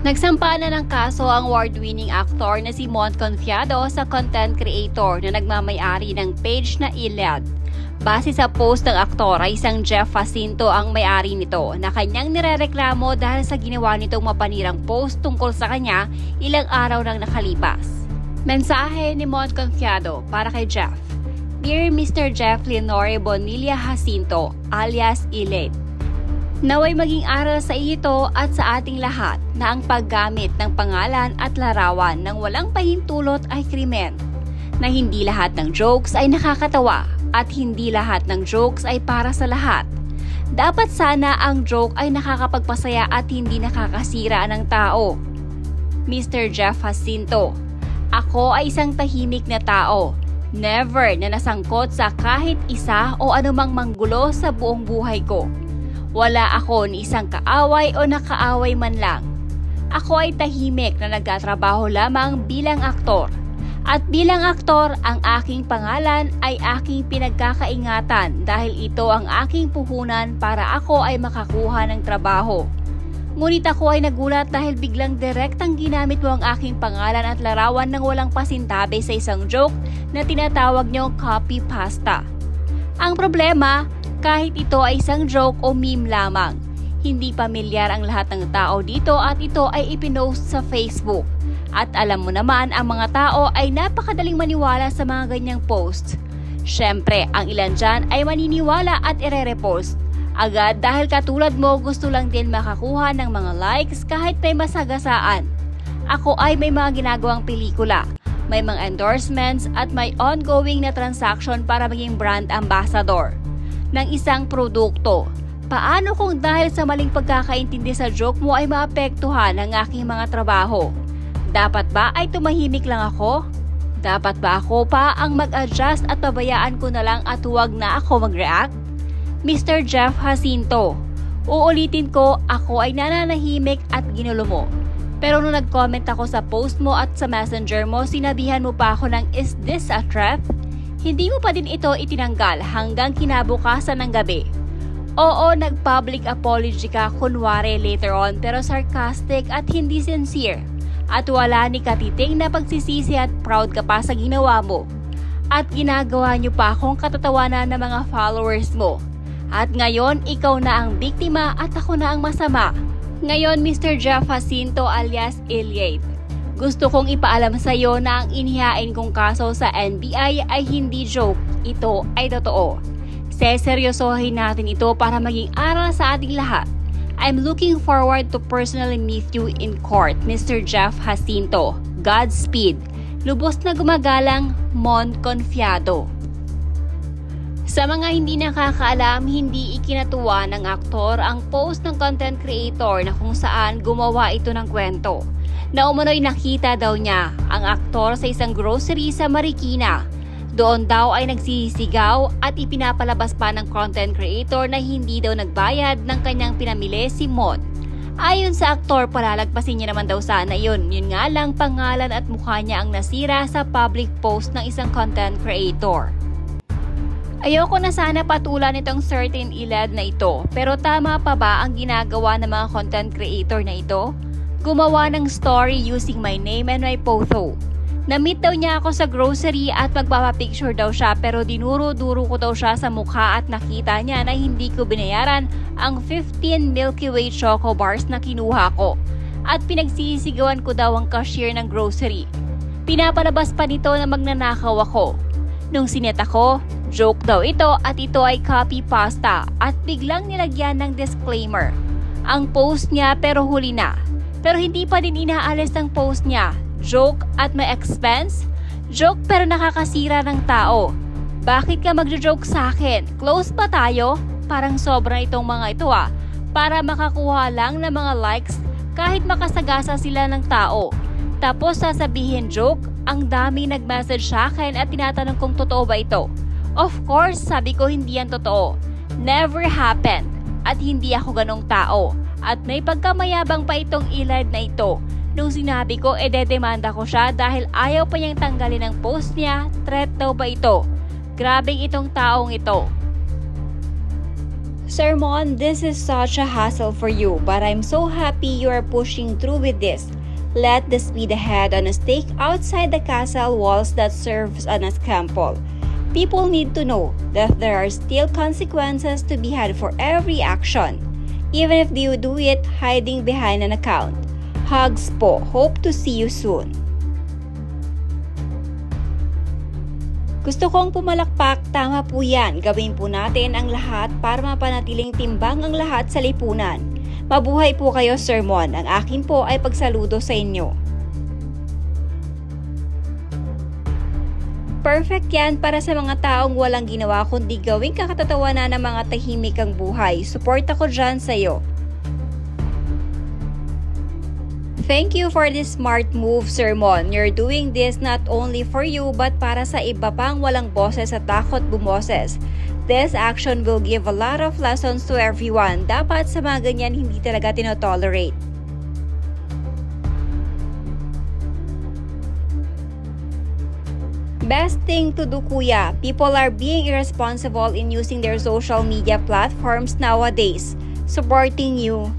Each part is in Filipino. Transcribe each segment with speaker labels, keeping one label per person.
Speaker 1: Nagsampa na ng kaso ang award-winning actor na si Mon Confiado sa content creator na nagmamay-ari ng page na ILED. Base sa post ng aktor ay isang Jeff Jacinto ang may-ari nito na kanyang nirereklamo dahil sa ginawa nitong mapanirang post tungkol sa kanya ilang araw nang nakalipas. Mensahe ni Mon Confiado para kay Jeff. Dear Mr. Jeff Leonore Bonilla Jacinto alias ILED, naway maging aral sa iyo at sa ating lahat na ang paggamit ng pangalan at larawan ng walang pahintulot ay krimen, na hindi lahat ng jokes ay nakakatawa at hindi lahat ng jokes ay para sa lahat. Dapat sana ang joke ay nakakapagpasaya at hindi nakakasira ng tao. Mr. Jeff Jacinto, ako ay isang tahimik na tao. Never na nasangkot sa kahit isa o anumang manggulo sa buong buhay ko. Wala ako ni isang kaaway o nakaaway man lang. Ako ay tahimik na nagtatrabaho lamang bilang aktor. At bilang aktor, ang aking pangalan ay aking pinagkakaingatan dahil ito ang aking puhunan para ako ay makakuha ng trabaho. Ngunit ako ay nagulat dahil biglang direktang ginamit mo ang aking pangalan at larawan ng walang pasintabi sa isang joke na tinatawag niyong copy pasta. Ang problema, kahit ito ay isang joke o meme lamang, hindi pamilyar ang lahat ng tao dito at ito ay ipinost sa Facebook. At alam mo naman, ang mga tao ay napakadaling maniwala sa mga ganyang posts. Syempre, ang ilan dyan ay maniniwala at ire-repost agad dahil katulad mo gusto lang din makakuha ng mga likes kahit may masagasaan. Ako ay may mga ginagawang pelikula, may mga endorsements at may ongoing na transaction para maging brand ambassador ng isang produkto. Paano kung dahil sa maling pagkakaintindi sa joke mo ay maapektuhan ang aking mga trabaho? Dapat ba ay tumahimik lang ako? Dapat ba ako pa ang mag-adjust at pabayaan ko na lang at huwag na ako mag-react? Mr. Jeff Jacinto, uulitin ko, ako ay nananahimik at ginulo mo. Pero nung nag-comment ako sa post mo at sa messenger mo, sinabihan mo pa ako ng is this a threat? Hindi mo pa din ito itinanggal hanggang kinabukasan ng gabi. Oo, nag-public apology ka kunwari later on pero sarcastic at hindi sincere. At wala ni katiting na pagsisisi at proud ka pa sa ginawa mo. At ginagawa niyo pa akong katatawanan ng mga followers mo. At ngayon, ikaw na ang biktima at ako na ang masama. Ngayon, Mr. Jeff Jacinto alias ILED, gusto kong ipaalam sa iyo na ang inihain kong kaso sa NBI ay hindi joke. Ito ay totoo. Seseryosohin natin ito para maging aral sa ating lahat. I'm looking forward to personally meet you in court, Mr. Jeff Jacinto. Godspeed. Lubos na gumagalang, Mon Confiado. Sa mga hindi nakakaalam, hindi ikinatuwa ng aktor ang post ng content creator na kung saan gumawa ito ng kwento. Na umano'y nakita daw niya ang aktor sa isang grocery sa Marikina. Doon daw ay nagsisigaw at ipinapalabas pa ng content creator na hindi daw nagbayad ng kanyang pinamili si Mon. Ayon sa aktor, palalagpasin niya naman daw sana yun. Yun nga lang, pangalan at mukha niya ang nasira sa public post ng isang content creator. Ayoko na sana patulan itong certain ILED na ito, pero tama pa ba ang ginagawa ng mga content creator na ito? Gumawa ng story using my name and my photo. Na-meet daw niya ako sa grocery at magpapapicture daw siya pero dinuro-duro ko daw siya sa mukha at nakita niya na hindi ko binayaran ang 15 Milky Way Choco Bars na kinuha ko. At pinagsisigawan ko daw ang cashier ng grocery. Pinapalabas pa nito na magnanakaw ako. Nung sinet ako, joke daw ito at ito ay copy pasta at biglang nilagyan ng disclaimer. Ang post niya pero huli na. Pero hindi pa din inaalis ang post niya. Joke at may expense? Joke pero nakakasira ng tao. Bakit ka magjo-joke sa akin? Close ba tayo? Parang sobra itong mga ito para makakuha lang ng mga likes kahit makasagasa sila ng tao. Tapos sasabihin joke, ang dami nag-message sa akin at tinatanong kung totoo ba ito. Of course, sabi ko hindi yan totoo. Never happened. At hindi ako ganong tao. At may pagkamayabang pa itong ILED na ito. Nung sinabi ko, dedemanda ko siya dahil ayaw pa niyang tanggalin ang post niya, threat daw ba ito? Grabing itong taong ito. Sir Mon, this is such a hassle for you, but I'm so happy you are pushing through with this. Let the speed ahead on a stake outside the castle walls that serves as an example. People need to know that there are still consequences to be had for every action, even if you do it hiding behind an account. Hugs po. Hope to see you soon. Gusto kong pumalakpak, tama po yan. Gawin po natin ang lahat para mapanatiling timbang ang lahat sa lipunan. Mabuhay po kayo, Sir Mon. Ang akin po ay pagsaludo sa inyo. Perfect yan para sa mga taong walang ginawa kundi gawing kakatatawanan ng mga tahimik ang buhay. Support ako dyan sa'yo. Thank you for this smart move, Sir Mon. You're doing this not only for you but para sa iba pang walang boses at takot bumoses. This action will give a lot of lessons to everyone. Dapat sa mga ganyan hindi talaga tinotolerate. Best thing to do, kuya. People are being irresponsible in using their social media platforms nowadays. Supporting you.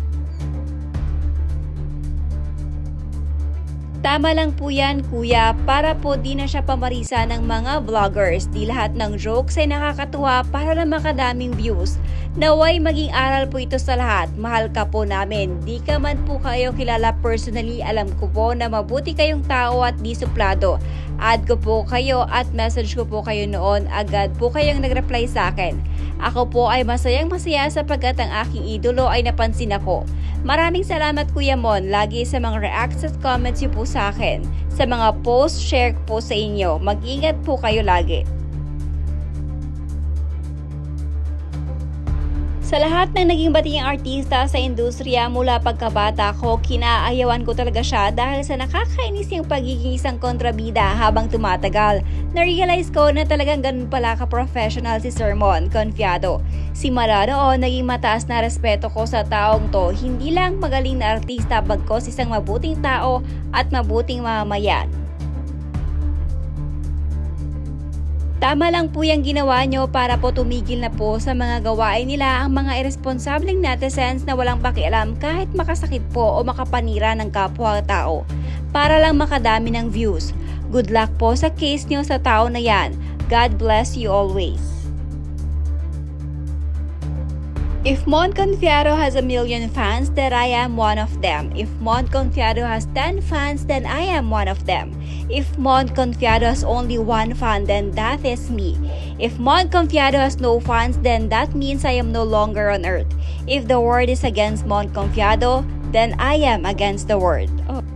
Speaker 1: Tama lang po yan, kuya, para po di na siya pamarisa ng mga vloggers. Di lahat ng jokes ay nakakatuwa para lang makadaming views. Naway maging aral po ito sa lahat. Mahal ka po namin. Di ka man po kayo kilala personally, alam ko po na mabuti kayong tao at di suplado. Add ko po kayo at message ko po kayo noon. Agad po kayong nag-reply sa akin. Ako po ay masayang masaya sapagkat ang aking idolo ay napansin ako. Maraming salamat, Kuya Mon, lagi sa mga reacts at comments niyo po sa akin. Sa mga post, share po sa inyo. Mag-ingat po kayo lagi. Sa lahat ng naging batiyang artista sa industriya mula pagkabata ko, kinaayawan ko talaga siya dahil sa nakakainis yung pagiging isang kontrabida habang tumatagal. Na-realize ko na talagang ganun pala ka-professional si Sir Mon Confiado. Simula noon, naging mataas na respeto ko sa taong to. Hindi lang magaling na artista bagkos isang mabuting tao at mabuting mamamayan. Tama lang po yung ginawa nyo para po tumigil na po sa mga gawain nila ang mga irresponsableng netizens na walang pakialam kahit makasakit po o makapanira ng kapwa-tao para lang makadami ng views. Good luck po sa case nyo sa tao na yan. God bless you always. If Mon Confiado has 1 million fans, then I am one of them. If Mon Confiado has 10 fans, then I am one of them. If Mon Confiado has only 1 fan, then that is me. If Mon Confiado has no fans, then that means I am no longer on earth. If the world is against Mon Confiado, then I am against the world. Oh.